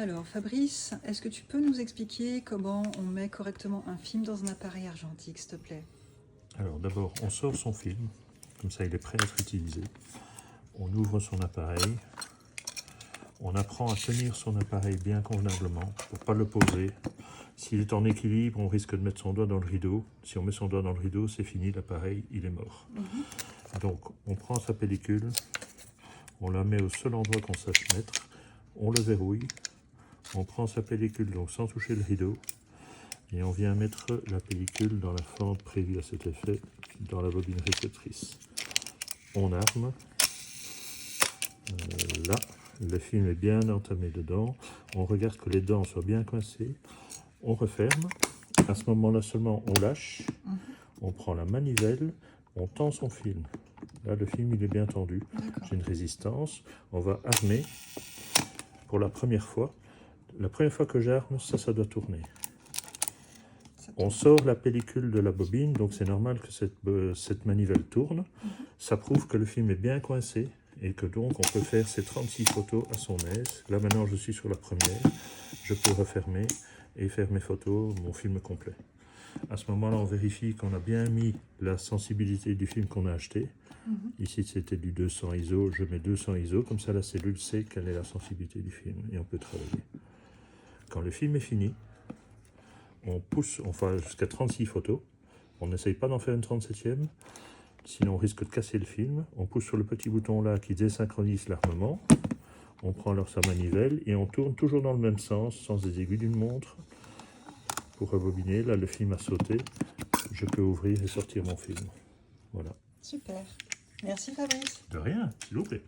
Alors Fabrice, est-ce que tu peux nous expliquer comment on met correctement un film dans un appareil argentique, s'il te plaît? Alors d'abord, on sort son film, comme ça il est prêt à être utilisé. On ouvre son appareil. On apprend à tenir son appareil bien convenablement pour ne pas le poser. S'il est en équilibre, on risque de mettre son doigt dans le rideau. Si on met son doigt dans le rideau, c'est fini, l'appareil, il est mort. Donc on prend sa pellicule, on la met au seul endroit qu'on sache mettre, on le verrouille, on prend sa pellicule donc sans toucher le rideau, et on vient mettre la pellicule dans la fente prévue à cet effet dans la bobine réceptrice. On arme, là, le film est bien entamé dedans, on regarde que les dents soient bien coincées, on referme, à ce moment-là seulement on lâche, on prend la manivelle, on tend son film. Là le film il est bien tendu, j'ai une résistance, on va armer pour la première fois. La première fois que j'arme, ça doit tourner. On sort la pellicule de la bobine, donc c'est normal que cette manivelle tourne. Ça prouve que le film est bien coincé et que donc on peut faire ces 36 photos à son aise. Là maintenant je suis sur la première, je peux refermer et faire mes photos, mon film complet. À ce moment-là on vérifie qu'on a bien mis la sensibilité du film qu'on a acheté. Ici c'était du 200 ISO, je mets 200 ISO, comme ça la cellule sait quelle est la sensibilité du film et on peut travailler. Quand le film est fini, on pousse, on fait jusqu'à 36 photos, on n'essaye pas d'en faire une 37e, sinon on risque de casser le film. On pousse sur le petit bouton là qui désynchronise l'armement, on prend alors sa manivelle et on tourne toujours dans le même sens, sans des aiguilles d'une montre, pour rebobiner. Là le film a sauté, je peux ouvrir et sortir mon film. Voilà. Super. Merci Fabrice. De rien, s'il vous plaît.